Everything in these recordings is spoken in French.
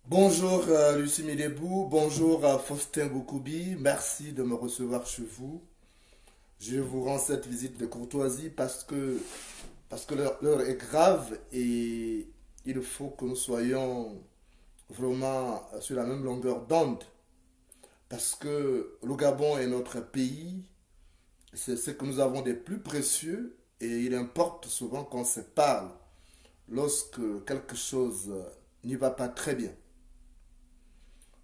Bonjour Lucie Midebou, bonjour Faustin Boukoubi, merci de me recevoir chez vous. Je vous rends cette visite de courtoisie parce que l'heure est grave et il faut que nous soyons vraiment sur la même longueur d'onde. Parce que le Gabon est notre pays, c'est ce que nous avons de plus précieux et il importe souvent qu'on se parle lorsque quelque chose n'y va pas très bien.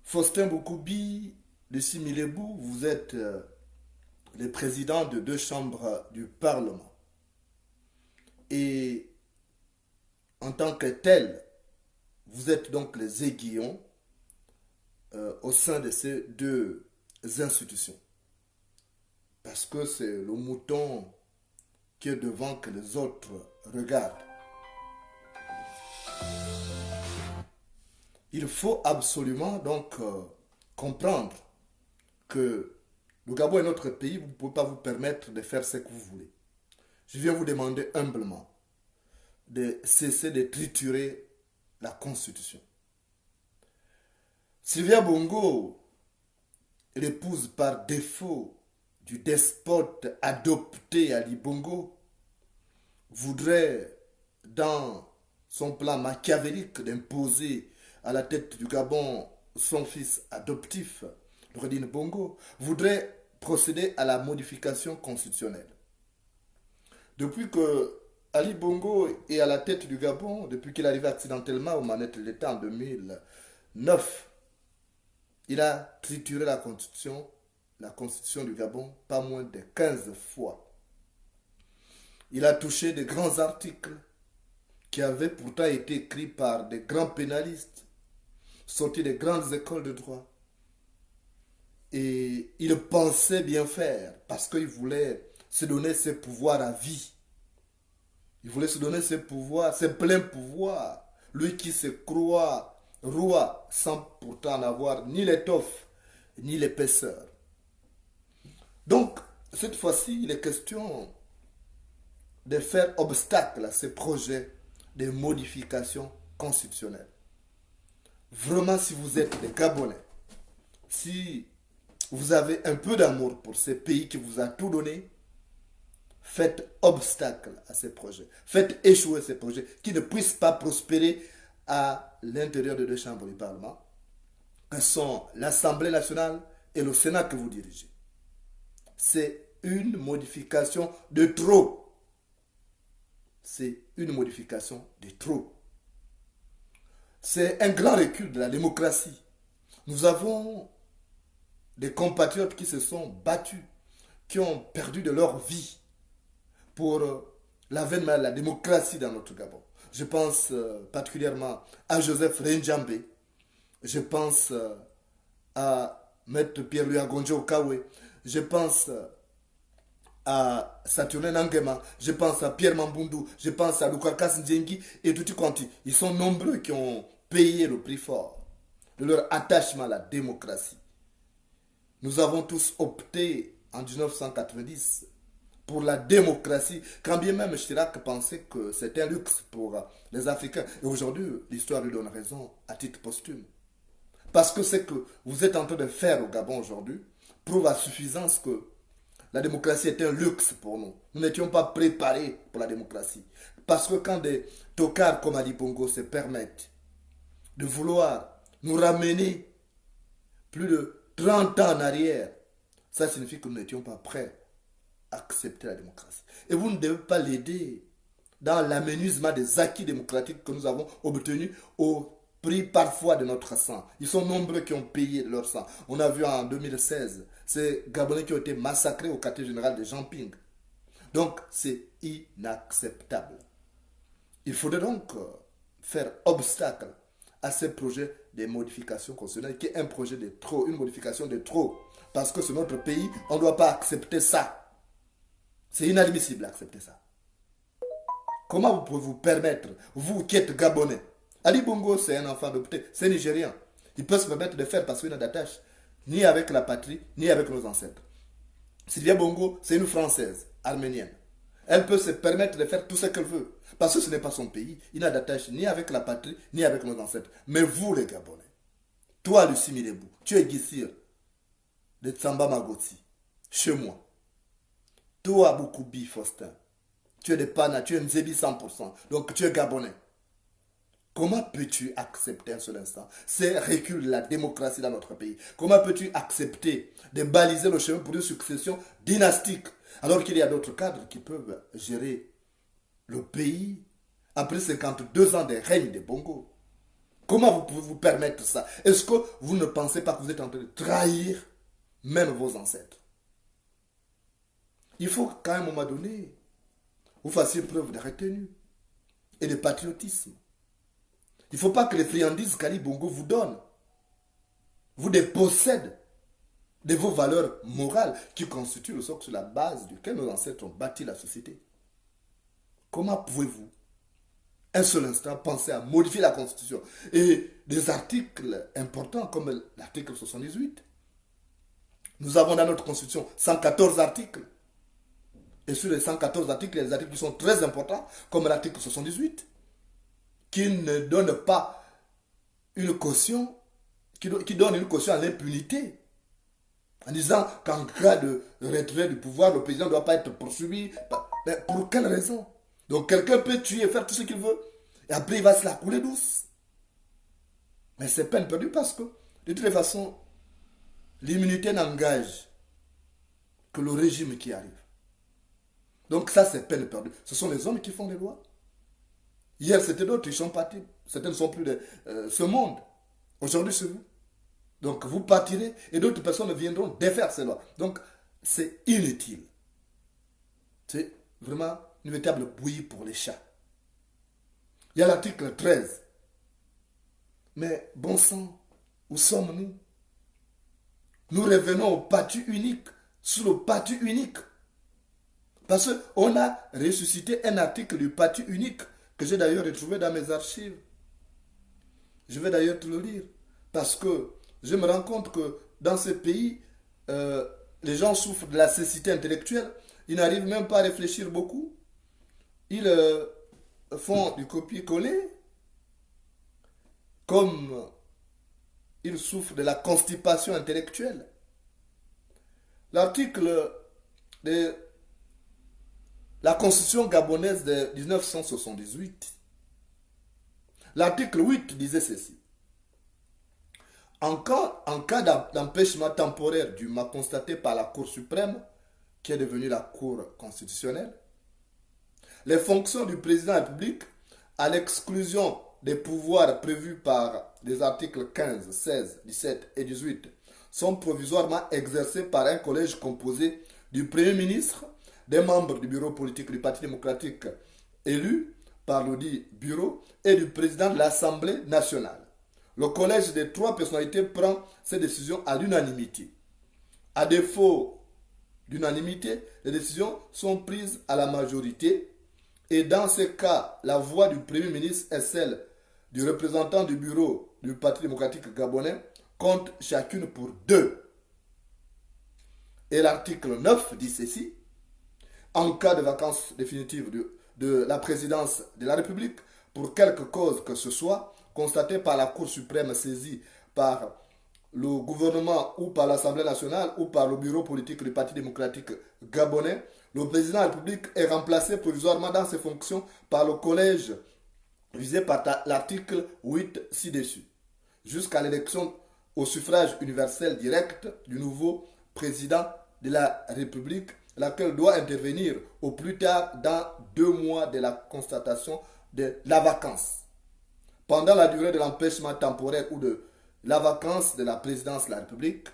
Faustin Boukoubi de Similebou, vous êtes le président de deux chambres du Parlement. Et en tant que tel, vous êtes donc les aiguillons au sein de ces deux institutions. Parce que c'est le mouton qui est devant que les autres regardent. Il faut absolument donc comprendre que le Gabon est notre pays, vous ne pouvez pas vous permettre de faire ce que vous voulez. Je viens vous demander humblement de cesser de triturer la Constitution. Sylvia Bongo, l'épouse par défaut du despote adopté Ali Bongo, voudrait, dans son plan machiavélique d'imposer à la tête du Gabon son fils adoptif, Rodine Bongo, voudrait procéder à la modification constitutionnelle. Depuis que Ali Bongo est à la tête du Gabon, depuis qu'il est arrivé accidentellement aux manettes de l'État en 2009, il a trituré la constitution du Gabon, pas moins de 15 fois. Il a touché de grands articles qui avaient pourtant été écrits par des grands pénalistes, sortis des grandes écoles de droit. Et il pensait bien faire parce qu'il voulait se donner ses pouvoirs à vie. Il voulait se donner ses pouvoirs, ses pleins pouvoirs. Lui qui se croit roi sans pourtant n'avoir ni l'étoffe ni l'épaisseur. Donc, cette fois-ci, il est question de faire obstacle à ces projets de modification constitutionnelle. Vraiment, si vous êtes des Gabonais, si vous avez un peu d'amour pour ce pays qui vous a tout donné, faites obstacle à ces projets. Faites échouer ces projets qui ne puissent pas prospérer à l'intérieur de deux chambres du Parlement, que sont l'Assemblée nationale et le Sénat que vous dirigez. C'est une modification de trop. C'est une modification de trop. C'est un grand recul de la démocratie. Nous avons des compatriotes qui se sont battus, qui ont perdu de leur vie pour l'avènement de la démocratie dans notre Gabon. Je pense particulièrement à Joseph Renjambe. Je pense à Maître Pierre-Louis Agonjo Okawe. Je pense à Saturnin Angema. Je pense à Pierre Mambundu. Je pense à Lukakas Ndjengi et tout Conti. Ils sont nombreux qui ont payé le prix fort de leur attachement à la démocratie. Nous avons tous opté en 1990 pour la démocratie, quand bien même Chirac pensait que c'était un luxe pour les Africains. Et aujourd'hui, l'histoire lui donne raison à titre posthume. Parce que ce que vous êtes en train de faire au Gabon aujourd'hui prouve à suffisance que la démocratie est un luxe pour nous. Nous n'étions pas préparés pour la démocratie. Parce que quand des tocards comme Ali Bongo se permettent de vouloir nous ramener plus de 30 ans en arrière, ça signifie que nous n'étions pas prêts à accepter la démocratie. Et vous ne devez pas l'aider dans l'aménagement des acquis démocratiques que nous avons obtenus au prix parfois de notre sang. Ils sont nombreux qui ont payé de leur sang. On a vu en 2016 ces Gabonais qui ont été massacrés au quartier général de Jamping. Donc c'est inacceptable. Il faudrait donc faire obstacle à ces projets de modification constitutionnelle qui est un projet de trop, une modification de trop. Parce que c'est notre pays, on ne doit pas accepter ça. C'est inadmissible d'accepter ça. Comment vous pouvez vous permettre, vous qui êtes Gabonais? Ali Bongo, c'est un enfant adopté, c'est Nigérien. Il peut se permettre de faire parce qu'il n'a d'attache ni avec la patrie, ni avec nos ancêtres. Sylvia Bongo, c'est une Française, arménienne. Elle peut se permettre de faire tout ce qu'elle veut. Parce que ce n'est pas son pays. Il n'a d'attache ni avec la patrie, ni avec nos ancêtres. Mais vous, les Gabonais, Toi, Lucie Milebou, tu es Gissir de Tsamba Magoti, chez moi. Toi, Boukoubi Faustin, tu es de Pana, tu es Nzebi 100%, donc tu es Gabonais. Comment peux-tu accepter un seul instant ces reculs de la démocratie dans notre pays? Comment peux-tu accepter de baliser le chemin pour une succession dynastique alors qu'il y a d'autres cadres qui peuvent gérer le pays après 52 ans de règne de Bongo? Comment vous pouvez vous permettre ça? Est-ce que vous ne pensez pas que vous êtes en train de trahir même vos ancêtres? Il faut qu'à un moment donné, vous fassiez preuve de retenue et de patriotisme. Il ne faut pas que les friandises qu'Ali Bongo vous donne vous dépossèdent de vos valeurs morales qui constituent le socle sur la base duquel nos ancêtres ont bâti la société. Comment pouvez-vous, un seul instant, penser à modifier la Constitution et des articles importants comme l'article 78? Nous avons dans notre Constitution 114 articles. Et sur les 114 articles, il y a des articles qui sont très importants, comme l'article 78, qui ne donne pas une caution, qui donne une caution à l'impunité, en disant qu'en cas de retrait du pouvoir, le président ne doit pas être poursuivi. Mais pour quelle raison? Donc quelqu'un peut tuer, faire tout ce qu'il veut, et après il va se la couler douce. Mais c'est peine perdue parce que, de toutes les façons, l'immunité n'engage que le régime qui arrive. Donc ça, c'est peine perdue. Ce sont les hommes qui font les lois. Hier, c'était d'autres, ils sont partis. Certains ne sont plus de ce monde. Aujourd'hui, c'est vous. Donc, vous partirez et d'autres personnes viendront défaire ces lois. Donc, c'est inutile. C'est vraiment une véritable bouillie pour les chats. Il y a l'article 13. Mais, bon sang, où sommes-nous? Nous revenons au parti unique, sous le parti unique. Parce qu'on a ressuscité un article du parti unique que j'ai d'ailleurs retrouvé dans mes archives. Je vais d'ailleurs te le lire. Parce que je me rends compte que dans ce pays, les gens souffrent de la cécité intellectuelle. Ils n'arrivent même pas à réfléchir beaucoup. Ils font du copier-coller. Comme ils souffrent de la constipation intellectuelle. L'article de la Constitution gabonaise de 1978, l'article 8 disait ceci. En cas d'empêchement temporaire du mal constaté par la Cour suprême, qui est devenue la Cour constitutionnelle, les fonctions du président de la République, à l'exclusion des pouvoirs prévus par les articles 15, 16, 17 et 18, sont provisoirement exercées par un collège composé du Premier ministre, des membres du bureau politique du Parti démocratique élus par le dit bureau et du président de l'Assemblée nationale. Le collège des trois personnalités prend ses décisions à l'unanimité. À défaut d'unanimité, les décisions sont prises à la majorité et dans ce cas, la voix du Premier ministre et celle du représentant du bureau du Parti démocratique gabonais comptent chacune pour 2. Et l'article 9 dit ceci. En cas de vacances définitives de la présidence de la République, pour quelque cause que ce soit, constatée par la Cour suprême saisie par le gouvernement ou par l'Assemblée nationale ou par le bureau politique du Parti démocratique gabonais, le président de la République est remplacé provisoirement dans ses fonctions par le collège visé par l'article 8 ci-dessus, jusqu'à l'élection au suffrage universel direct du nouveau président de la République, laquelle doit intervenir au plus tard dans 2 mois de la constatation de la vacance. Pendant la durée de l'empêchement temporaire ou de la vacance de la présidence de la République,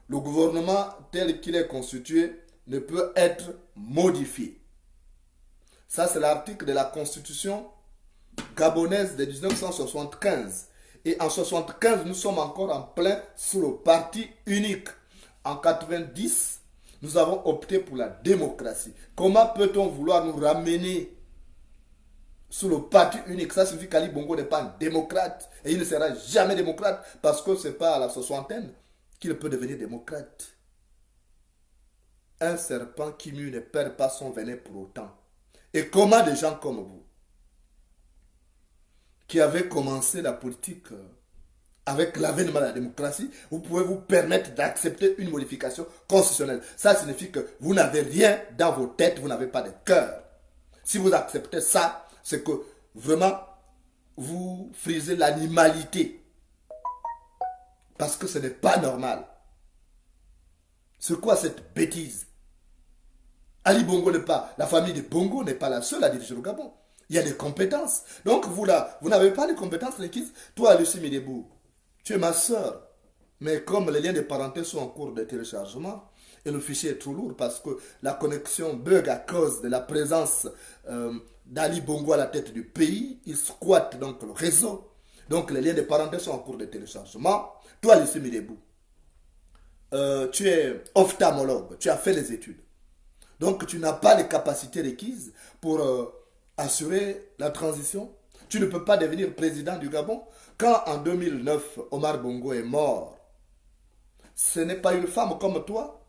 le gouvernement tel qu'il est constitué ne peut être modifié. Ça, c'est l'article de la Constitution gabonaise de 1975. Et en 1975, nous sommes encore en plein sous le parti unique. En 1990, nous avons opté pour la démocratie. Comment peut-on vouloir nous ramener sous le parti unique? Ça signifie qu'Ali Bongo n'est pas un démocrate. Et il ne sera jamais démocrate parce que ce n'est pas à la soixantaine qu'il peut devenir démocrate. Un serpent qui mue ne perd pas son venin pour autant. Et comment des gens comme vous, qui avez commencé la politique avec l'avènement de la démocratie, vous pouvez vous permettre d'accepter une modification constitutionnelle. Ça signifie que vous n'avez rien dans vos têtes, vous n'avez pas de cœur. Si vous acceptez ça, c'est que vraiment, vous frisez l'animalité. Parce que ce n'est pas normal. C'est quoi cette bêtise? Ali Bongo n'est pas, la famille de Bongo n'est pas la seule à diriger le Gabon. Il y a des compétences. Donc vous là, vous n'avez pas les compétences requises. Toi, Lucie Midebou, tu es ma soeur. Mais comme les liens de parenté sont en cours de téléchargement, et le fichier est trop lourd parce que la connexion bug à cause de la présence d'Ali Bongo à la tête du pays, il squatte donc le réseau. Donc les liens de parenté sont en cours de téléchargement. Toi, Lucie Midebou, tu es ophtalmologue, tu as fait les études. Donc tu n'as pas les capacités requises pour assurer la transition. Tu ne peux pas devenir président du Gabon. Quand en 2009, Omar Bongo est mort, ce n'est pas une femme comme toi,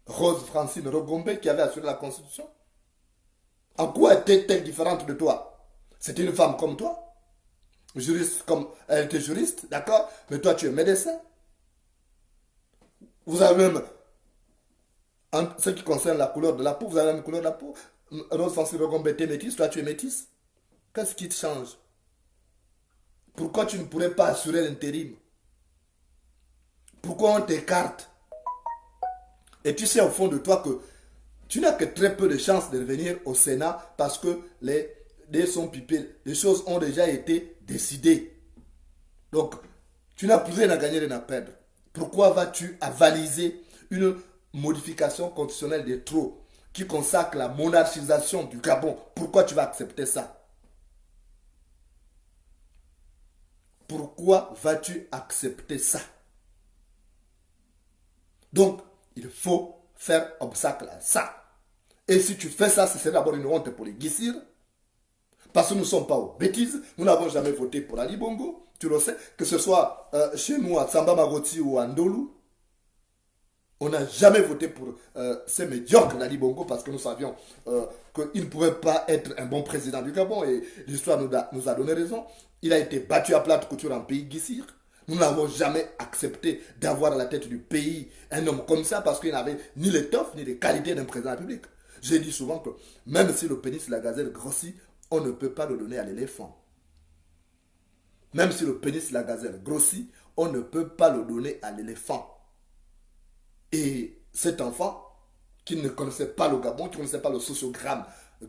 Rose Francine Rogombe, qui avait assuré la constitution. En quoi était-elle différente de toi? C'était une femme comme toi, juriste comme elle était juriste, d'accord? Mais toi tu es médecin. Vous avez même, en ce qui concerne la couleur de la peau, vous avez la même couleur de la peau. Rose Francine Rogombe était métisse, toi tu es métisse. Qu'est-ce qui te change? Pourquoi tu ne pourrais pas assurer l'intérim? Pourquoi on t'écarte? Et tu sais au fond de toi que tu n'as que très peu de chances de revenir au Sénat parce que les dés sont pipés. Les choses ont déjà été décidées. Donc, tu n'as plus rien à gagner, rien à perdre. Pourquoi vas-tu avaliser une modification constitutionnelle de trop qui consacre la monarchisation du Gabon? Pourquoi tu vas accepter ça? Pourquoi vas-tu accepter ça? Donc, il faut faire obstacle à ça. Et si tu fais ça, ce serait d'abord une honte pour les Guissir. Parce que nous ne sommes pas aux bêtises. Nous n'avons jamais voté pour Ali Bongo. Tu le sais. Que ce soit chez nous, à Samba Magoti ou à Ndolu. On n'a jamais voté pour ces médiocres d'Ali Bongo parce que nous savions qu'il ne pouvait pas être un bon président du Gabon. Et l'histoire nous a donné raison. Il a été battu à plate couture en pays Guissir. Nous n'avons jamais accepté d'avoir à la tête du pays un homme comme ça parce qu'il n'avait ni l'étoffe ni les qualités d'un président de la République. J'ai dit souvent que même si le pénis de la gazelle grossit, on ne peut pas le donner à l'éléphant. Même si le pénis de la gazelle grossit, on ne peut pas le donner à l'éléphant. Et cet enfant, qui ne connaissait pas le Gabon, qui ne connaissait pas le sociogramme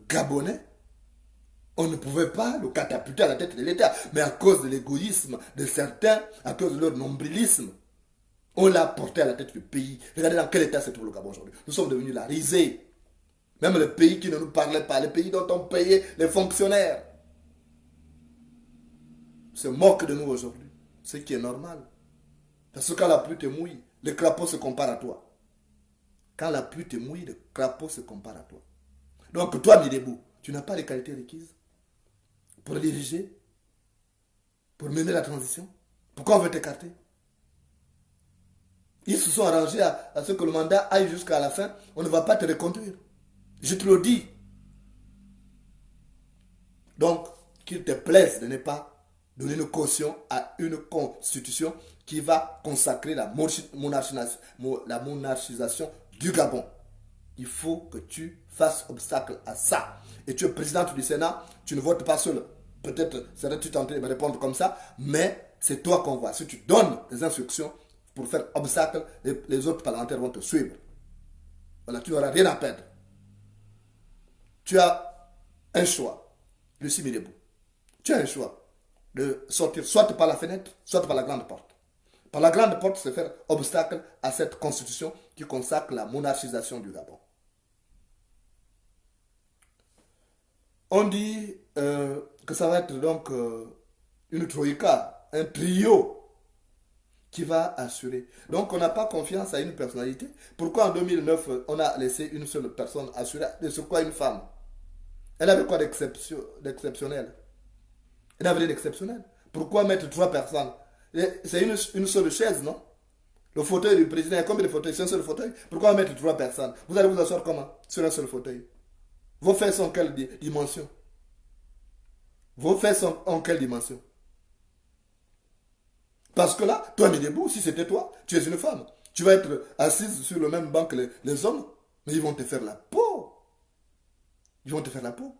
gabonais, on ne pouvait pas le catapulter à la tête de l'État. Mais à cause de l'égoïsme de certains, à cause de leur nombrilisme, on l'a porté à la tête du pays. Regardez dans quel état se trouve le Gabon aujourd'hui. Nous sommes devenus la risée. Même le pays qui ne nous parlait pas, le pays dont on payait les fonctionnaires, se moque de nous aujourd'hui. Ce qui est normal. Parce que quand la pluie te mouille, le crapaud se compare à toi. Quand la pluie te mouille, le crapaud se compare à toi. Donc toi, Midebou, tu n'as pas les qualités requises pour diriger, pour mener la transition. Pourquoi on veut t'écarter? Ils se sont arrangés à ce que le mandat aille jusqu'à la fin. On ne va pas te reconduire. Je te le dis. Donc, qu'il te plaise de ne pas donner une caution à une constitution qui va consacrer la monarchisation du Gabon. Il faut que tu fasses obstacle à ça. Et tu es présidente du Sénat, tu ne votes pas seul. Peut-être serais-tu tenté de me répondre comme ça, mais c'est toi qu'on voit. Si tu donnes des instructions pour faire obstacle, les autres parlementaires vont te suivre. Voilà, tu n'auras rien à perdre. Tu as un choix, Lucie Midebou. Tu as un choix de sortir soit par la fenêtre, soit par la grande porte. Par la grande porte, c'est faire obstacle à cette constitution qui consacre la monarchisation du Gabon. On dit que ça va être donc une troïka, un trio qui va assurer. Donc on n'a pas confiance à une personnalité. Pourquoi en 2009, on a laissé une seule personne assurer? De ce quoi une femme? Elle avait quoi d'exceptionnel? Elle avait rien d'exceptionnel. Pourquoi mettre 3 personnes? C'est une seule chaise, non? Le fauteuil du président, il y a combien de fauteuils? C'est un seul fauteuil. Pourquoi mettre 3 personnes? Vous allez vous asseoir comment? Sur un seul fauteuil. Vos fesses sont en quelle dimension? Vos fesses sont en quelle dimension? Parce que là, toi, Midebou, si c'était toi, tu es une femme. Tu vas être assise sur le même banc que les hommes, mais ils vont te faire la peau. Ils vont te faire la peau.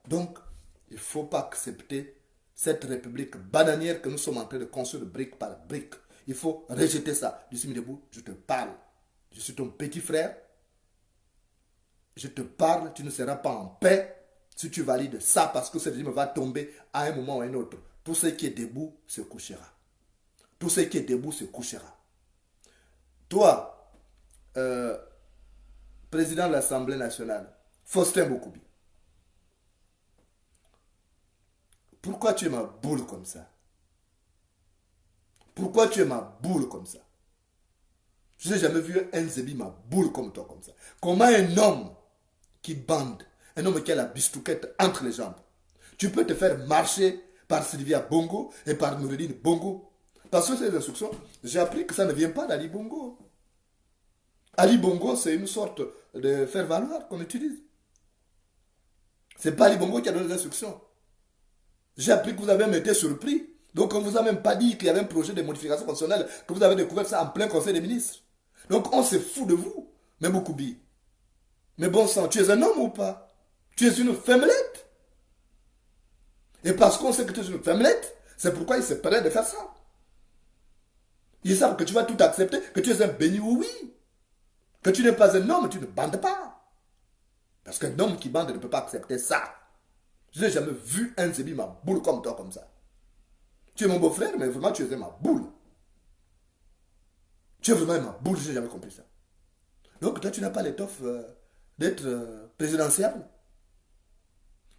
Donc, il ne faut pas accepter cette république bananière que nous sommes en train de construire brique par brique. Il faut rejeter ça. Je suis Midebou, je te parle. Je suis ton petit frère. Je te parle, tu ne seras pas en paix si tu valides ça parce que ce régime va tomber à un moment ou à un autre. Tout ce qui est debout se couchera. Tout ce qui est debout se couchera. Toi, président de l'Assemblée nationale, Faustin Bokoubi, pourquoi tu es ma boule comme ça? Pourquoi tu es ma boule comme ça? Je n'ai jamais vu un Zébi ma boule comme toi comme ça. Comment un homme qui bande, un homme qui a la bistouquette entre les jambes, tu peux te faire marcher par Sylvia Bongo et par Noureddine Bongo? Parce que ces instructions, j'ai appris que ça ne vient pas d'Ali Bongo. Ali Bongo, c'est une sorte de faire-valoir qu'on utilise. C'est pas Ali Bongo qui a donné les instructions. J'ai appris que vous avez même été surpris. Donc on ne vous a même pas dit qu'il y avait un projet de modification constitutionnelle, que vous avez découvert ça en plein conseil des ministres. Donc on se fout de vous. Mais Bokoubi, mais bon sang, tu es un homme ou pas? Tu es une femmelette. Et parce qu'on sait que tu es une femmelette, c'est pourquoi ils se permettent de faire ça. Ils savent que tu vas tout accepter, que tu es un béni oui. Que tu n'es pas un homme, tu ne bandes pas. Parce qu'un homme qui bande ne peut pas accepter ça. Je n'ai jamais vu un Zébi ma boule comme toi, comme ça. Tu es mon beau-frère, mais vraiment tu es ma boule. Tu es vraiment ma boule, je n'ai jamais compris ça. Donc toi, tu n'as pas l'étoffe d'être présidentiable.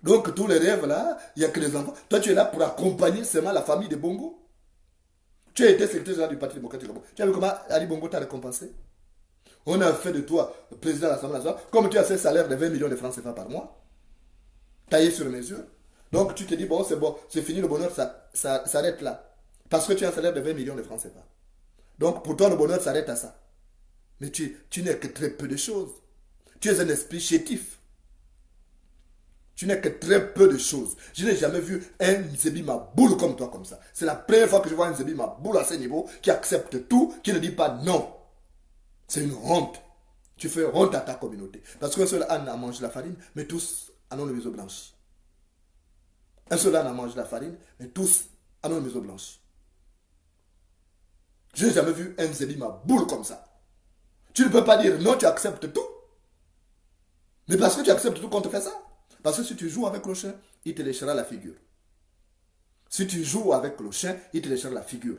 Donc tous les rêves là, il n'y a que les enfants. Toi, tu es là pour accompagner seulement la famille de Bongo. Tu as été secrétaire général du Parti démocratique. Tu as vu comment Ali Bongo t'a récompensé? On a fait de toi président de l'Assemblée nationale, comme tu as ce salaire de 20 millions de francs CFA par mois, taillé sur mesure. Donc tu te dis, bon, c'est fini, le bonheur ça s'arrête là. Parce que tu as un salaire de 20 millions de francs CFA. Donc pour toi, le bonheur s'arrête à ça. Mais tu n'es que très peu de choses. Tu es un esprit chétif. Tu n'es que très peu de choses. Je n'ai jamais vu un Zébi ma boule comme toi, comme ça. C'est la première fois que je vois un Zébi ma boule à ce niveau, qui accepte tout, qui ne dit pas non. C'est une honte. Tu fais honte à ta communauté. Parce qu'un seul âne a mangé la farine, mais tous en ont le museau blanchi. Un seul âne a mangé la farine, mais tous en ont le museau blanchi. Je n'ai jamais vu un Zébi ma boule comme ça. Tu ne peux pas dire non, tu acceptes tout. Mais parce que tu acceptes tout qu'on te fait ça. Parce que si tu joues avec le chien, il te léchera la figure. Si tu joues avec le chien, il te léchera la figure.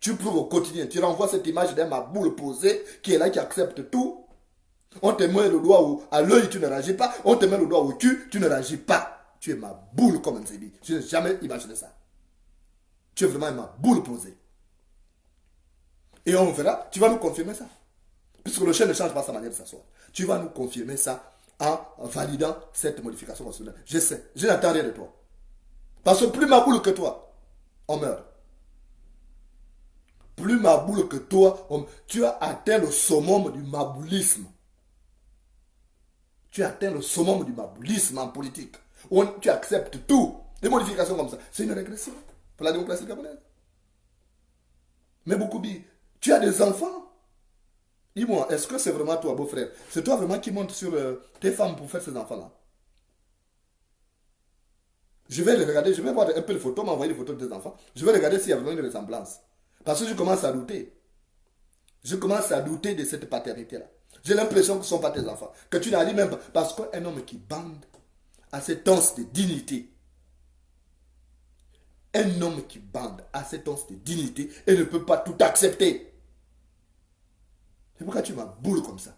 Tu prouves au quotidien, tu renvoies cette image d'un maboule posé qui est là, qui accepte tout. On te met le doigt à l'œil, tu ne réagis pas. On te met le doigt au cul, tu ne réagis pas. Tu es ma boule comme un Zébi. Je n'ai jamais imaginé ça. Tu es vraiment ma boule posée. Et on verra, tu vas nous confirmer ça. Puisque le chien ne change pas sa manière de s'asseoir. Tu vas nous confirmer ça en validant cette modification constitutionnelle. Je sais, je n'attends rien de toi. Parce que plus ma boule que toi, on meurt. Plus ma boule que toi, tu as atteint le summum du maboulisme. Tu as atteint le summum du maboulisme en politique. Où tu acceptes tout. Des modifications comme ça. C'est une régression pour la démocratie gabonaise. Mais Bokoubi, tu as des enfants. Dis-moi, est-ce que c'est vraiment toi, beau-frère? C'est toi vraiment qui montes sur tes femmes pour faire ces enfants-là? Je vais les regarder, je vais voir un peu les photos, m'envoyer les photos de tes enfants. Je vais regarder s'il y a vraiment une ressemblance. Parce que je commence à douter. Je commence à douter de cette paternité-là. J'ai l'impression que ce ne sont pas tes enfants. Que tu n'arrives même pas. Parce qu'un homme qui bande a cette once de dignité. Un homme qui bande a cette once de dignité et ne peut pas tout accepter. C'est pourquoi tu m'as boule comme ça.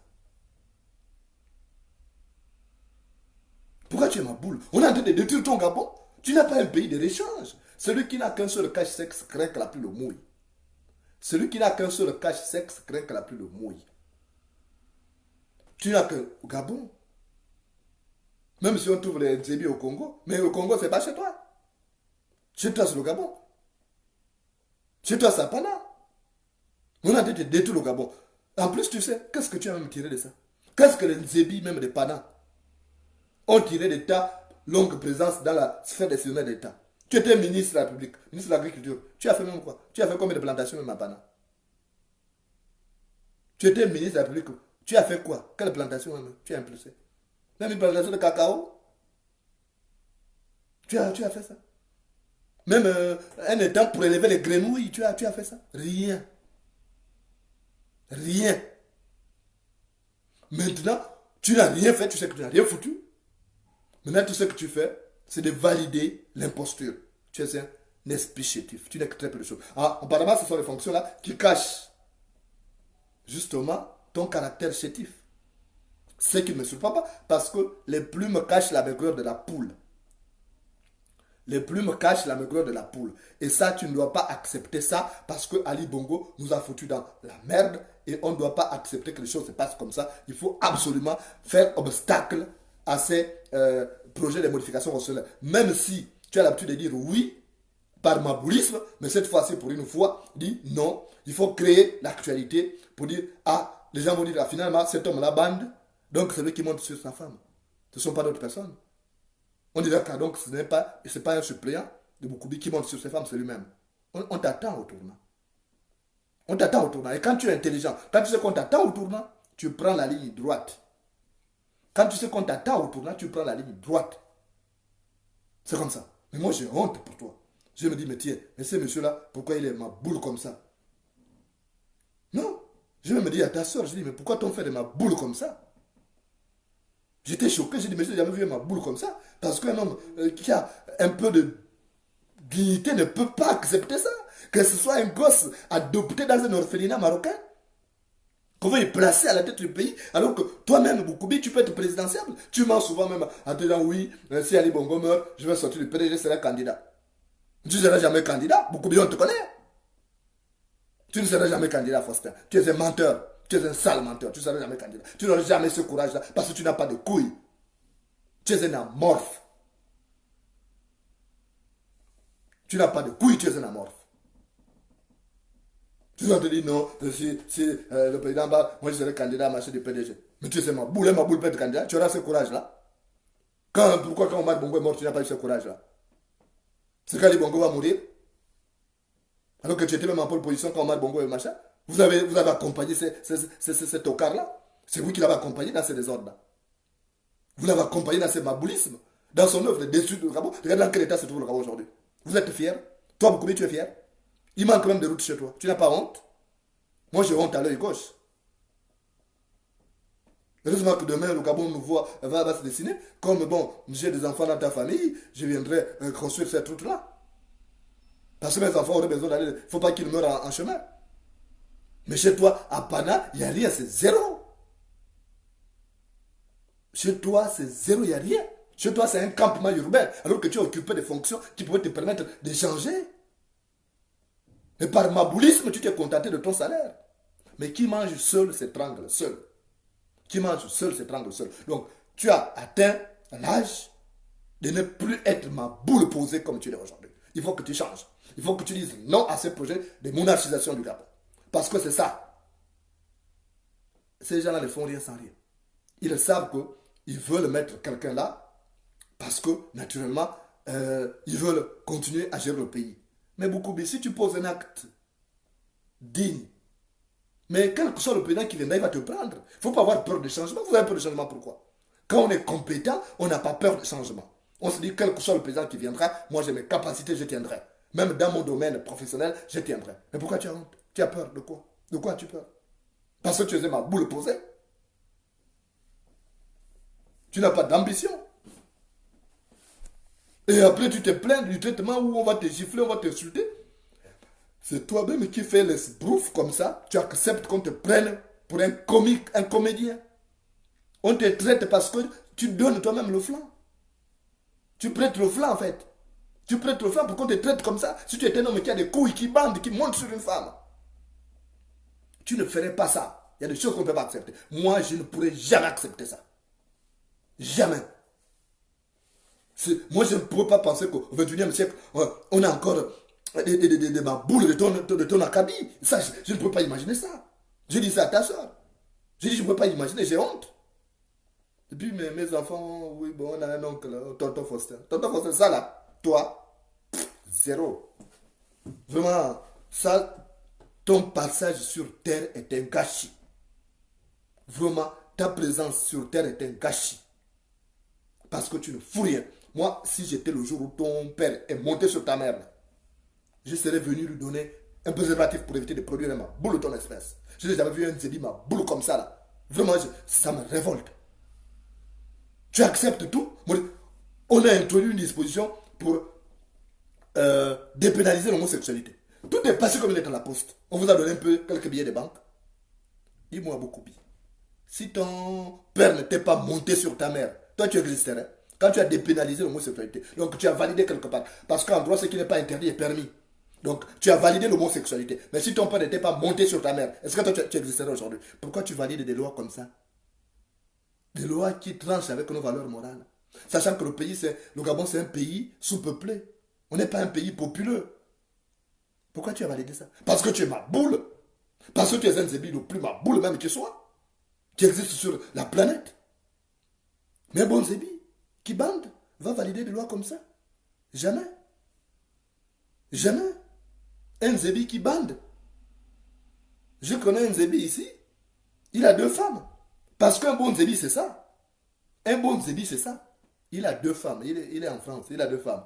Pourquoi tu es ma boule? On est en train de détruire ton Gabon. Tu n'as pas un pays de l'échange. Celui qui n'a qu'un seul cache-sexe craint que la pluie le mouille. Celui qui n'a qu'un seul cache-sexe craint que la pluie le mouille. Tu n'as que Gabon. Même si on trouve les Zébi au Congo, mais au Congo, c'est pas chez toi. Chez toi, c'est le Gabon. Chez toi, c'est pas là. On a dit de détruire le Gabon. En plus, tu sais, qu'est-ce que tu as même tiré de ça? Qu'est-ce que les Zébi, même des Pana, ont tiré de ta longue présence dans la sphère décisionnelle d'État? Tu étais ministre de la République, ministre de l'Agriculture. Tu as fait même quoi? Tu as fait combien de plantations même à Pana? Tu étais ministre de la République. Tu as fait quoi? Quelle plantation même tu as impulsé? Même une plantation de cacao? Tu as fait ça? Même un étang pour élever les grenouilles, tu as fait ça? Rien. Rien. Maintenant, tu n'as rien fait, tu sais que tu n'as rien foutu. Maintenant, tout ce que tu fais, c'est de valider l'imposture. Tu es un esprit chétif. Tu n'es que très peu de choses. Ah, apparemment, ce sont les fonctions-là qui cachent justement ton caractère chétif. Ce qui ne me surprend pas, parce que les plumes cachent la maigreur de la poule. Les plumes cachent la maigreur de la poule. Et ça, tu ne dois pas accepter ça parce que Ali Bongo nous a foutu dans la merde et on ne doit pas accepter que les choses se passent comme ça. Il faut absolument faire obstacle à ces projets de modification constitutionnelle. Même si tu as l'habitude de dire oui par maboulisme, mais cette fois-ci, pour une fois, dis non. Il faut créer l'actualité pour dire, ah, les gens vont dire, ah, finalement, cet homme-là bande, donc c'est lui qui monte sur sa femme. Ce ne sont pas d'autres personnes. On dit d'accord, donc ce n'est pas, un suppléant de Boukoubi qui monte sur ses femmes, c'est lui-même. On t'attend au tournant. On t'attend au tournant. Et quand tu es intelligent, quand tu sais qu'on t'attend au tournant, tu prends la ligne droite. Quand tu sais qu'on t'attend au tournant, tu prends la ligne droite. C'est comme ça. Mais moi, j'ai honte pour toi. Je me dis, mais tiens, mais ce monsieur-là, pourquoi il est ma boule comme ça? Non. Je vais me dire à ta soeur, je dis, mais pourquoi t'en fais de ma boule comme ça? J'étais choqué, j'ai dit, mais j'ai jamais vu ma boule comme ça. Parce qu'un homme qui a un peu de dignité ne peut pas accepter ça. Que ce soit un gosse adopté dans un orphelinat marocain, qu'on veut y placer à la tête du pays, alors que toi-même, Boukoubi, tu peux être présidentiable. Tu mens souvent même en te disant, oui, si Ali Bongo meurt, je vais sortir du PDG, je serai candidat. Tu ne seras jamais candidat. Boukoubi, on te connaît. Tu ne seras jamais candidat, Faustin. Tu es un menteur. Tu es un sale menteur. Tu ne seras jamais candidat. Tu n'auras jamais ce courage-là parce que tu n'as pas de couilles. Tu es un amorphe. Tu n'as pas de couilles, tu es un amorphe. Tu vas te dire non, si le président va, moi je serai candidat à marché du PDG. Mais tu sais, ma boule peut être candidat. Tu auras ce courage-là. Pourquoi quand Omar Bongo est mort, tu n'as pas eu ce courage-là? C'est quand Ali Bongo va mourir. Alors que tu étais même en pole position quand Omar Bongo est machin. Vous avez accompagné ces tocards-là. C'est vous qui l'avez accompagné dans ces désordres-là. Vous l'avez accompagné dans ce maboulisme. Dans son œuvre de dessus de Gabon. Regarde dans quel état se trouve le Gabon aujourd'hui. Vous êtes fiers? Toi, Boukoubi, tu es fier? Il manque même de route chez toi. Tu n'as pas honte? Moi, j'ai honte à l'œil gauche. Heureusement que demain, le Gabon nous voit, va se dessiner. Comme, bon, j'ai des enfants dans ta famille, je viendrai construire cette route-là. Parce que mes enfants auraient besoin d'aller. Il ne faut pas qu'ils meurent en chemin. Mais chez toi, à Pana, il n'y a rien, c'est zéro. Chez toi, c'est zéro, il n'y a rien. Chez toi, c'est un campement urbain, alors que tu as occupé des fonctions qui pouvaient te permettre d'échanger. Et par maboulisme, tu t'es contenté de ton salaire. Mais qui mange seul s'étrangle seul. Qui mange seul s'étrangle seul. Donc, tu as atteint l'âge de ne plus être ma boule posée comme tu l'es aujourd'hui. Il faut que tu changes. Il faut que tu dises non à ce projet de monarchisation du Gabon. Parce que c'est ça. Ces gens-là ne font rien sans rien. Ils savent qu'ils veulent mettre quelqu'un là parce que, naturellement, ils veulent continuer à gérer le pays. Mais Boukoubi, si tu poses un acte digne, mais quel que soit le président qui viendra, il va te prendre. Il ne faut pas avoir peur de changement. Vous avez peur de changement, pourquoi? Quand on est compétent, on n'a pas peur de changement. On se dit, quel que soit le président qui viendra, moi j'ai mes capacités, je tiendrai. Même dans mon domaine professionnel, je tiendrai. Mais pourquoi tu as honte? Tu as peur de quoi? De quoi as-tu peur? Parce que tu es ma boule posée. Tu n'as pas d'ambition. Et après, tu te plains du traitement où on va te gifler, on va t'insulter. C'est toi-même qui fais les broufs comme ça. Tu acceptes qu'on te prenne pour un comique, un comédien. On te traite parce que tu donnes toi-même le flanc. Tu prêtes le flanc en fait. Tu prêtes le flanc pour qu'on te traite comme ça. Si tu es un homme qui a des couilles, qui bande, qui monte sur une femme. Tu ne ferais pas ça. Il y a des choses qu'on ne peut pas accepter. Moi, je ne pourrais jamais accepter ça. Jamais. Moi, je ne pourrais pas penser qu'au XXIe siècle, on a encore ma boule de ton acabit. Ça, je ne peux pas imaginer ça. Je dis ça à ta soeur. Je dis, je ne peux pas imaginer, j'ai honte. Et puis mes enfants, oui, bon, on a un oncle, tonton Faustin. Tonton Faustin, ça là, toi, Zéro. Vraiment, ça, ton passage sur terre est un gâchis. Vraiment, ta présence sur terre est un gâchis. Parce que tu ne fous rien. Moi, si j'étais le jour où ton père est monté sur ta mère, je serais venu lui donner un préservatif pour éviter de produire ma boule de ton espèce. Je n'ai jamais vu un zébi, ma boule comme ça là. Vraiment, ça me révolte. Tu acceptes tout. On a introduit une disposition pour dépénaliser l'homosexualité. Tout est passé comme il est à la poste. On vous a donné un peu quelques billets de banque. Dis-moi beaucoup. Si ton père n'était pas monté sur ta mère, toi tu existerais. Quand tu as dépénalisé l'homosexualité, donc tu as validé quelque part. Parce qu'en droit, ce qui n'est pas interdit est permis. Donc tu as validé l'homosexualité. Mais si ton père n'était pas monté sur ta mère, est-ce que toi tu existerais aujourd'hui? Pourquoi tu valides des lois comme ça? Des lois qui tranchent avec nos valeurs morales. Sachant que le Gabon c'est un pays sous-peuplé. On n'est pas un pays populeux. Pourquoi tu as validé ça? Parce que tu es ma boule. Parce que tu es un zébi le plus ma boule même que soit. Qui existe sur la planète. Mais un bon zébi qui bande va valider des lois comme ça? Jamais. Jamais. Un zébi qui bande. Je connais un zébi ici. Il a 2 femmes. Parce qu'un bon zébi c'est ça. Un bon zébi c'est ça. Il a 2 femmes. Il est en France. Il a 2 femmes.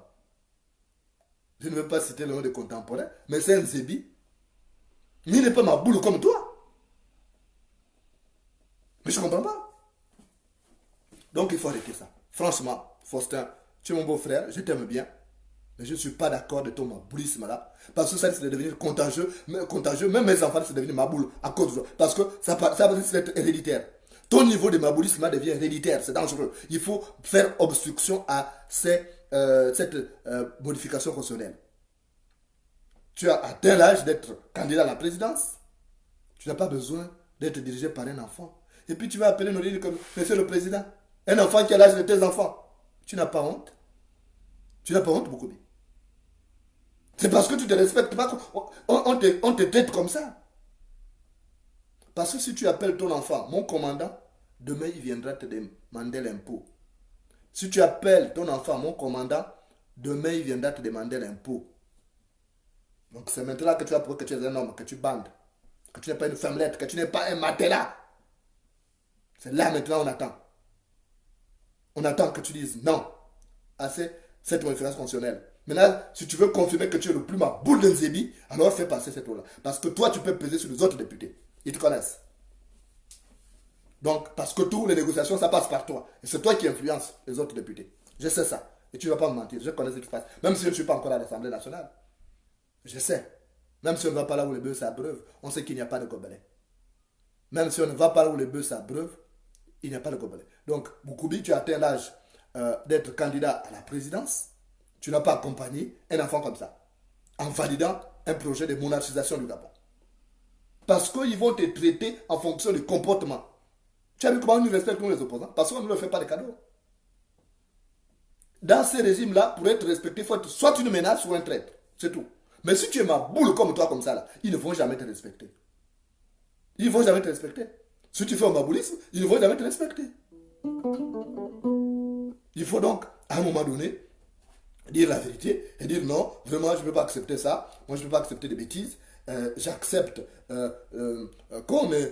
Je ne veux pas citer le nom des contemporains. Mais c'est un zébi. Mais il n'est pas ma boule comme toi. Mais je ne comprends pas. Donc il faut arrêter ça. Franchement, Faustin, tu es mon beau-frère, je t'aime bien. Mais je ne suis pas d'accord de ton maboulisme là. Parce que ça risque de devenir contagieux. Même mes enfants risquent de devenir maboule à cause de ça. Parce que ça risque d'être héréditaire. Ton niveau de maboulisme là devient héréditaire. C'est dangereux. Il faut faire obstruction à cette modification constitutionnelle. Tu as atteint l'âge d'être candidat à la présidence. Tu n'as pas besoin d'être dirigé par un enfant. Et puis tu vas appeler nos leaders comme Monsieur le Président. Un enfant qui a l'âge de tes enfants. Tu n'as pas honte? Tu n'as pas honte, Bokoubi? C'est parce que tu ne te respectes pas qu'on te traite comme ça. Parce que si tu appelles ton enfant, mon commandant, demain il viendra te demander l'impôt. Si tu appelles ton enfant, mon commandant, demain il viendra te demander l'impôt. Donc c'est maintenant que tu vas prouver que tu es un homme, que tu bandes, que tu n'es pas une femmelette, que tu n'es pas un matelas. C'est là maintenant on attend. On attend que tu dises non à cette modification constitutionnelle. Maintenant, si tu veux confirmer que tu es le plus ma boule d'un zébi, alors fais passer cette loi-là. Parce que toi, tu peux peser sur les autres députés. Ils te connaissent. Donc, parce que toutes les négociations, ça passe par toi. Et c'est toi qui influences les autres députés. Je sais ça. Et tu ne vas pas me mentir. Je connais ce qui se passe. Même si je ne suis pas encore à l'Assemblée nationale. Je sais. Même si on ne va pas là où les bœufs s'abreuvent, on sait qu'il n'y a pas de gobelet. Même si on ne va pas là où les bœufs s'abreuvent, il n'y a pas de gobelet. Donc, Bokoubi, tu as atteint l'âge d'être candidat à la présidence. Tu n'as pas accompagné un enfant comme ça, en validant un projet de monarchisation du Gabon. Parce qu'ils vont te traiter en fonction du comportement. Tu as vu comment on nous respecte nous les opposants? Parce qu'on ne leur fait pas de cadeaux. Dans ces régimes-là, pour être respecté, il faut être soit une menace, soit un traître. C'est tout. Mais si tu es ma boule comme toi, comme ça, là, ils ne vont jamais te respecter. Ils ne vont jamais te respecter. Si tu fais un maboulisme, ils ne vont jamais te respecter. Il faut donc, à un moment donné, dire la vérité et dire non, vraiment, je ne peux pas accepter ça. Moi, je ne peux pas accepter des bêtises. J'accepte qu'on ne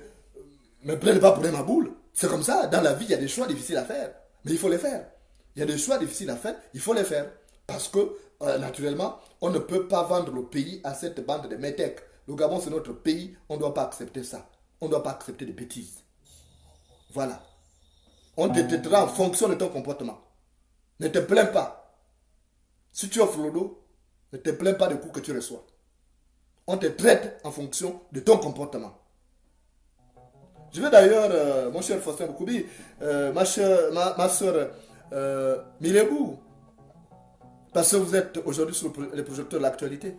me prenne pas pour un maboule. C'est comme ça. Dans la vie, il y a des choix difficiles à faire. Mais il faut les faire. Il y a des choix difficiles à faire. Il faut les faire. Parce que, naturellement, on ne peut pas vendre le pays à cette bande de métèques. Le Gabon, c'est notre pays. On ne doit pas accepter ça. On ne doit pas accepter des bêtises. Voilà. On te traitera en fonction de ton comportement. Ne te plains pas. Si tu offres le dos, ne te plains pas des coups que tu reçois. On te traite en fonction de ton comportement. Je vais d'ailleurs, mon cher Faustin Bokoubi, ma soeur Milebou, parce que vous êtes aujourd'hui sur les projecteurs de l'actualité.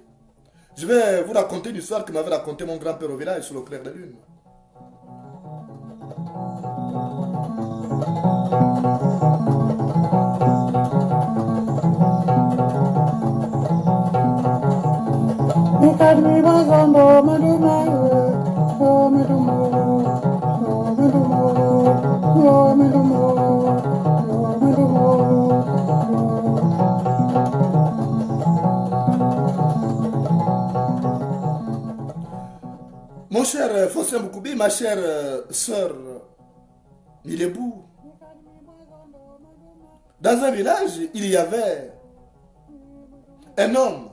Je vais vous raconter une histoire que m'avait raconté mon grand-père au village sur le clair de lune. Mon cher Fossin Boukoubi, ma chère sœur Milebou, dans un village, il y avait un homme.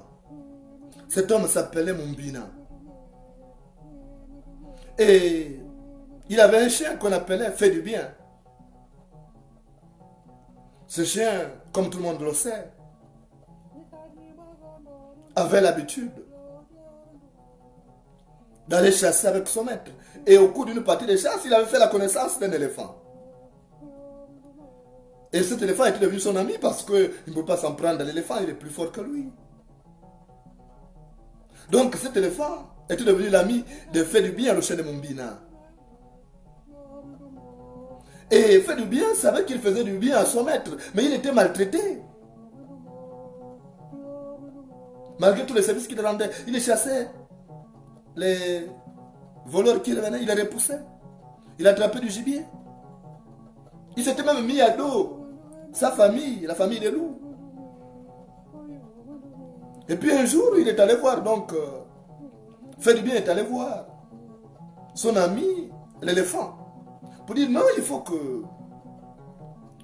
Cet homme s'appelait Mumbina. Et il avait un chien qu'on appelait Fait du bien. Ce chien, comme tout le monde le sait, avait l'habitude d'aller chasser avec son maître. Et au cours d'une partie de chasse, il avait fait la connaissance d'un éléphant. Et cet éléphant était devenu son ami parce qu'il ne peut pas s'en prendre à l'éléphant, il est plus fort que lui. Donc cet éléphant était devenu l'ami de Fait du bien, le chien de Mumbina. Et Fait du bien savait qu'il faisait du bien à son maître, mais il était maltraité. Malgré tous les services qu'il rendait, il les chassait. Les voleurs qui revenaient, il les repoussait. Il attrapait du gibier. Il s'était même mis à dos sa famille, la famille des loups. Et puis un jour, il est allé voir, donc, Fait du bien est allé voir son ami, l'éléphant, pour dire non, il faut que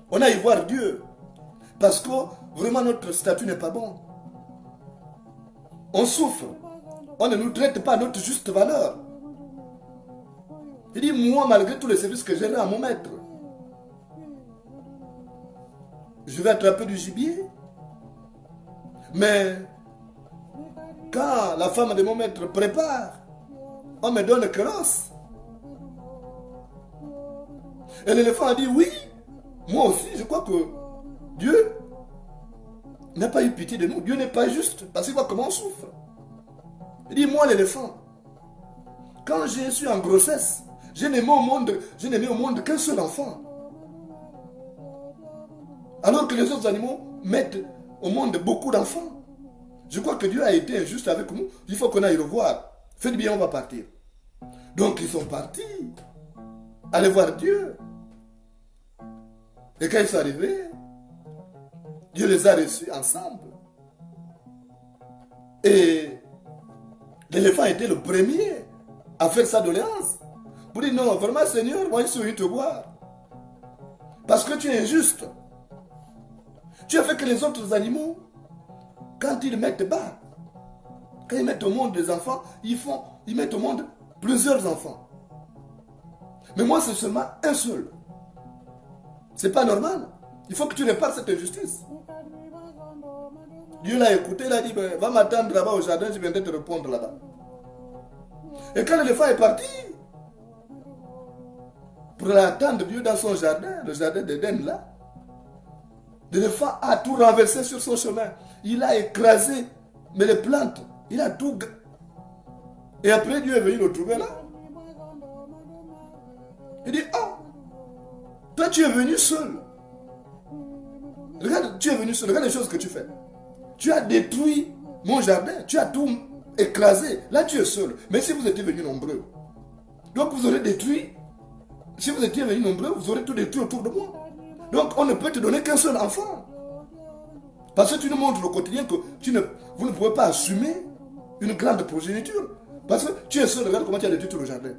on aille voir Dieu. Parce que vraiment notre statut n'est pas bon. On souffre. On ne nous traite pas à notre juste valeur. Il dit, moi, malgré tous les services que j'ai rendus à mon maître, je vais attraper du gibier. Mais quand la femme de mon maître prépare, on me donne carrosse. Et l'éléphant a dit, oui, moi aussi, je crois que Dieu n'a pas eu pitié de nous. Dieu n'est pas juste, parce qu'il voit comment on souffre. Il dit, moi l'éléphant, quand je suis en grossesse, je n'ai mis au monde qu'un seul enfant. Alors que les autres animaux mettent au monde beaucoup d'enfants. Je crois que Dieu a été injuste avec nous. Il faut qu'on aille le voir. Faites bien, on va partir. Donc ils sont partis. Aller voir Dieu. Et quand ils sont arrivés, Dieu les a reçus ensemble. Et l'éléphant était le premier à faire sa doléance. Pour dire non, vraiment Seigneur, moi je suis venu te voir. Parce que tu es injuste. Tu as fait que les autres animaux, quand ils mettent bas, quand ils mettent au monde des enfants, ils mettent au monde plusieurs enfants. Mais moi c'est seulement un seul. C'est pas normal. Il faut que tu répares cette injustice. Dieu l'a écouté, il a dit, va m'attendre là-bas au jardin, je viendrai te répondre là-bas. Et quand l'éléphant est parti, pour l'attendre Dieu dans son jardin, le jardin d'Éden là, l'éléphant a tout renversé sur son chemin. Il a écrasé, mais les plantes, il a tout. Et après Dieu est venu le trouver là. Il dit, ah, toi tu es venu seul. Regarde, tu es venu seul, regarde les choses que tu fais. Tu as détruit mon jardin, tu as tout écrasé. Là tu es seul. Mais si vous étiez venus nombreux, donc vous aurez détruit. Si vous étiez venus nombreux, vous aurez tout détruit autour de moi. Donc on ne peut te donner qu'un seul enfant. Parce que tu nous montres au quotidien que vous ne pouvez pas assumer une grande progéniture. Parce que tu es seul, regarde comment tu as détruit tout le jardin.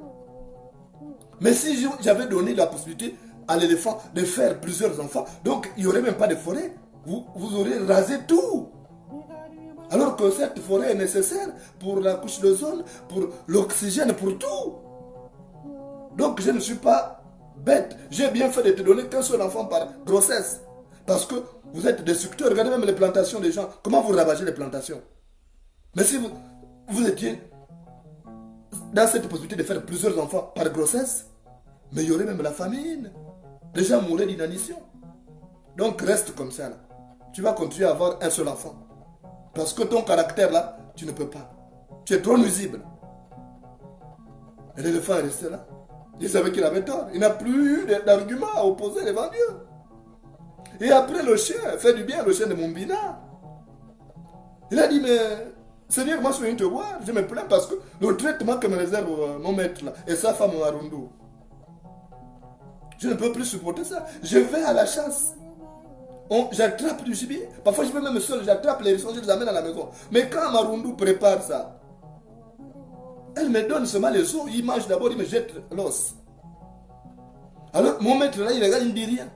Mais si j'avais donné la possibilité à l'éléphant de faire plusieurs enfants, donc il n'y aurait même pas de forêt. Vous aurez rasé tout. Alors que cette forêt est nécessaire pour la couche d'ozone, pour l'oxygène, pour tout. Donc je ne suis pas bête. J'ai bien fait de te donner qu'un seul enfant par grossesse. Parce que vous êtes destructeur. Regardez même les plantations des gens. Comment vous ravagez les plantations? Mais si vous étiez dans cette possibilité de faire plusieurs enfants par grossesse, mais il y aurait même la famine. Les gens mourraient d'inanition. Donc reste comme ça là. Tu vas continuer à avoir un seul enfant. Parce que ton caractère là, tu ne peux pas. Tu es trop nuisible. Et l'éléphant est resté là. Il savait qu'il avait tort. Il n'a plus eu d'argument à opposer devant Dieu. Et après le chien, fait du bien, le chien de Mumbina. Il a dit, mais Seigneur, moi je suis venu te voir. Je me plains parce que le traitement que me réserve mon maître là, et sa femme Marundu, je ne peux plus supporter ça. Je vais à la chasse. J'attrape du gibier. Parfois je vais même seul, j'attrape les hérissons, je les amène à la maison. Mais quand Marundu prépare ça, Elle me donne seulement les os, il mange d'abord, il me jette l'os. Alors, mon maître là, il regarde, il ne dit rien.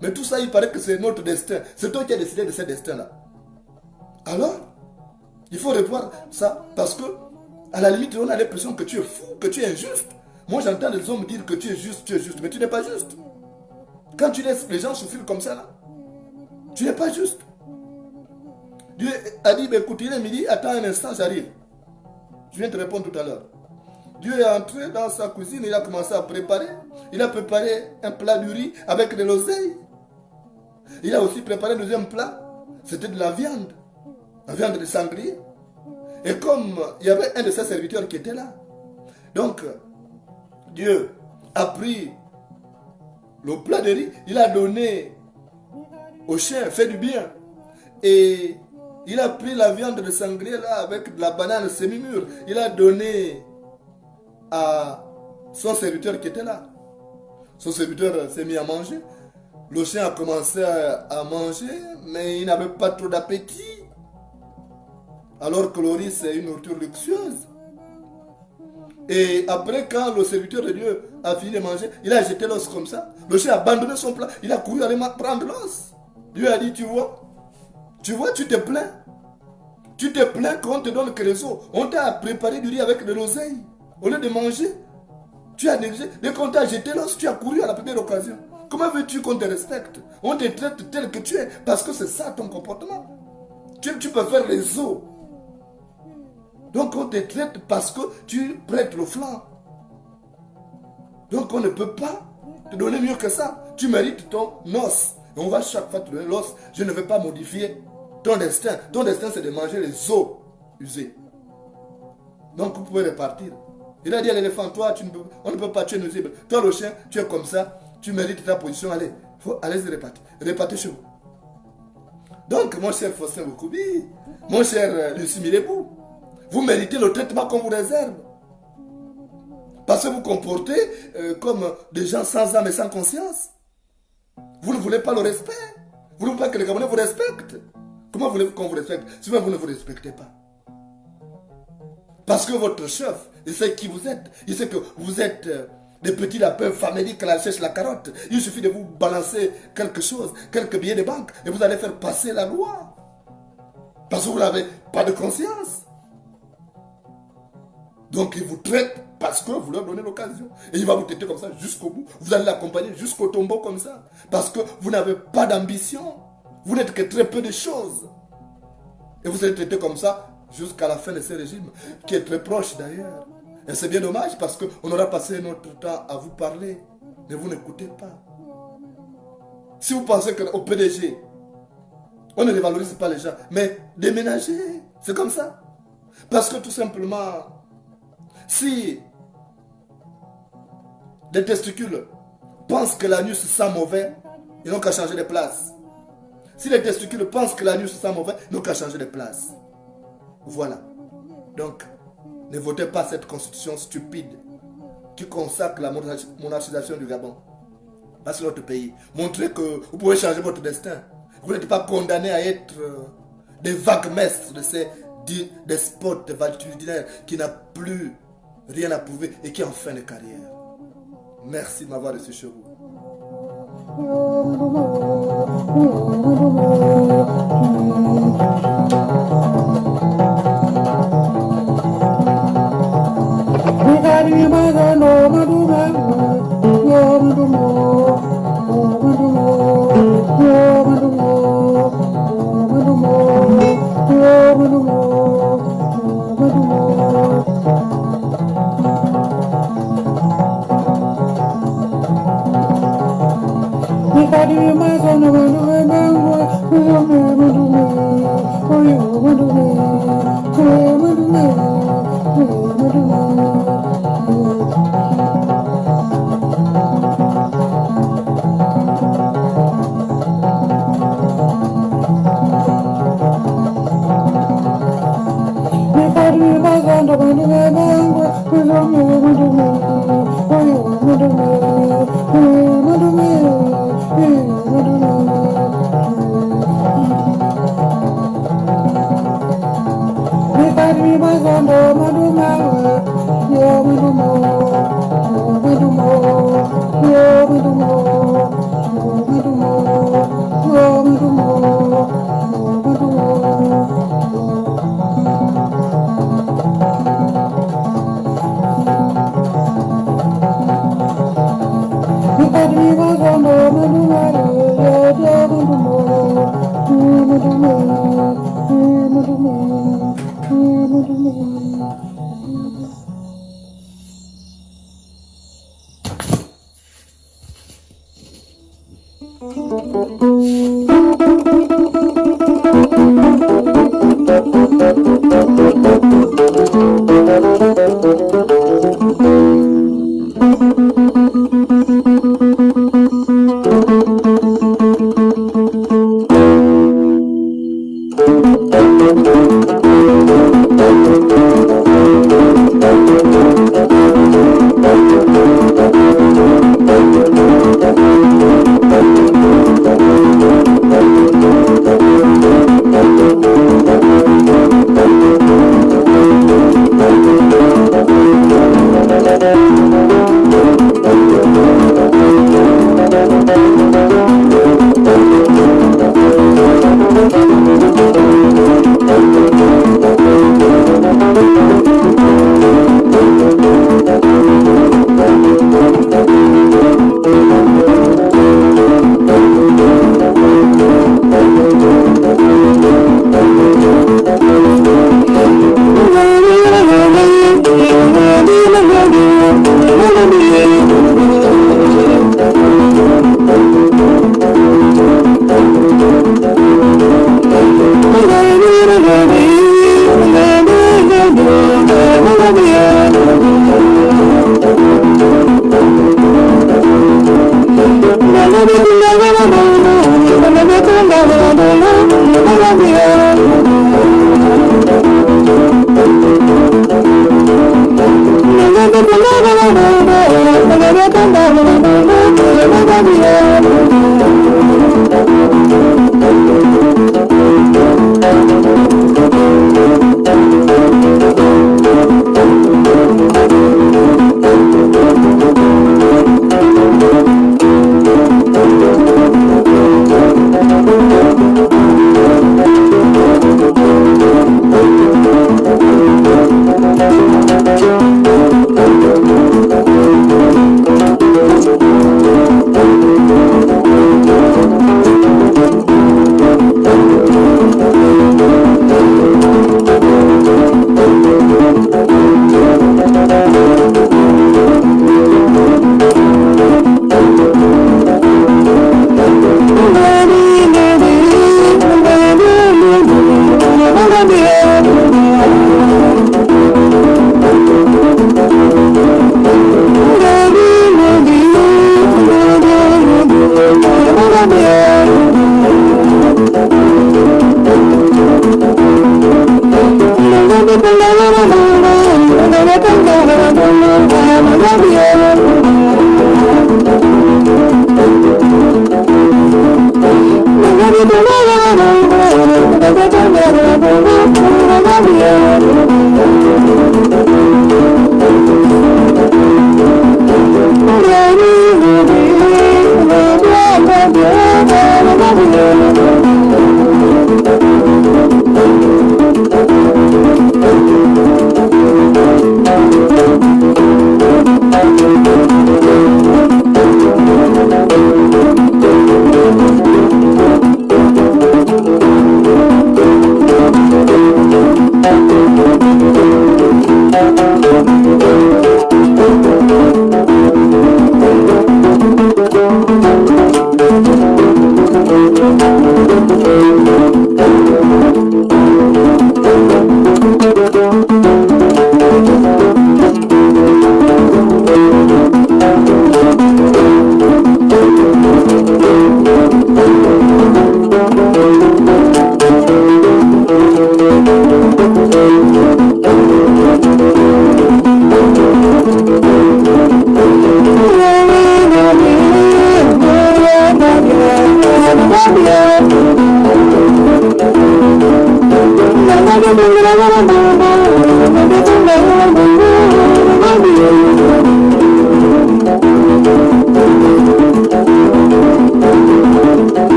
Mais tout ça, il paraît que c'est notre destin. C'est toi qui as décidé de ce destin-là. Alors, il faut revoir ça. Parce que, à la limite, on a l'impression que tu es fou, que tu es injuste. Moi, j'entends les hommes dire que tu es juste, mais tu n'es pas juste. Quand tu laisses les gens souffrir comme ça, là, tu n'es pas juste. Dieu a dit, ben, écoute, il est midi, attends un instant, j'arrive. Je viens te répondre tout à l'heure. Dieu est entré dans sa cuisine, il a commencé à préparer. Il a préparé un plat de riz avec de l'oseille. Il a aussi préparé un deuxième plat. C'était de la viande de sanglier. Et comme il y avait un de ses serviteurs qui était là, donc Dieu a pris le plat de riz, il a donné au chien, fait du bien. Et il a pris la viande de sanglier là avec de la banane semi-mûre. Il a donné à son serviteur qui était là. Son serviteur s'est mis à manger. Le chien a commencé à manger, mais il n'avait pas trop d'appétit. Alors que le riz, c'est une nourriture luxueuse. Et après, quand le serviteur de Dieu a fini de manger, il a jeté l'os comme ça. Le chien a abandonné son plat. Il a couru aller prendre l'os. Dieu a dit, tu vois, tu te plains. Tu te plains qu'on te donne que les os. On t'a préparé du riz avec de l'oseille. Au lieu de manger, tu as négligé. Dès qu'on t'a jeté l'os, tu as couru à la première occasion. Comment veux-tu qu'on te respecte? On te traite tel que tu es. Parce que c'est ça ton comportement. Tu peux faire les os. Donc on te traite parce que tu prêtes le flanc. Donc on ne peut pas te donner mieux que ça. Tu mérites ton os. Et on va chaque fois te donner l'os. Je ne vais pas modifier ton destin. Ton destin, c'est de manger les os usés. Donc vous pouvez repartir. Il a dit à l'éléphant, toi, on ne peut pas, tu es nuisible. Toi, le chien, tu es comme ça. Tu mérites ta position. Allez, allez-y repartir. Repartez chez vous. Donc, mon cher Faustin Bokoubi, mon cher Lucie Milébou, vous méritez le traitement qu'on vous réserve. Parce que vous comportez comme des gens sans âme et sans conscience. Vous ne voulez pas le respect. Vous ne voulez pas que les Gabonais vous respectent. Comment voulez-vous qu'on vous respecte si vous ne vous respectez pas? Parce que votre chef, il sait qui vous êtes. Il sait que vous êtes des petits lapins faméliques à la cherche la carotte. Il suffit de vous balancer quelque chose, quelques billets de banque, et vous allez faire passer la loi. Parce que vous n'avez pas de conscience. Donc il vous traite parce que vous leur donnez l'occasion. Et il va vous traiter comme ça jusqu'au bout. Vous allez l'accompagner jusqu'au tombeau comme ça. Parce que vous n'avez pas d'ambition. Vous n'êtes que très peu de choses. Et vous allez traiter comme ça jusqu'à la fin de ce régime, qui est très proche d'ailleurs. Et c'est bien dommage parce qu'on aura passé notre temps à vous parler. Mais vous n'écoutez pas. Si vous pensez qu'au PDG, on ne dévalorise pas les gens, mais déménagez. C'est comme ça. Parce que tout simplement, si les testicules pensent que l'anus sent mauvais, ils n'ont qu'à changer de place. Si les testicules pensent que l'anus sent mauvais, ils n'ont qu'à changer de place. Voilà. Donc, ne votez pas cette constitution stupide qui consacre la monarchisation du Gabon. Parce que notre pays. Montrez que vous pouvez changer votre destin. Vous n'êtes pas condamné à être des vagues maîtres de ces despotes valetudinaires qui n'ont plus rien à prouver et qui ont fin de carrière. Merci de m'avoir reçu chez vous. Maduma,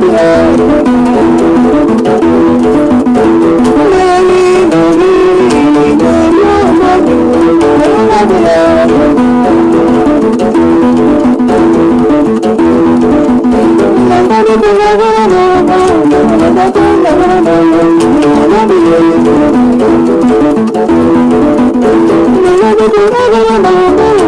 Thank you.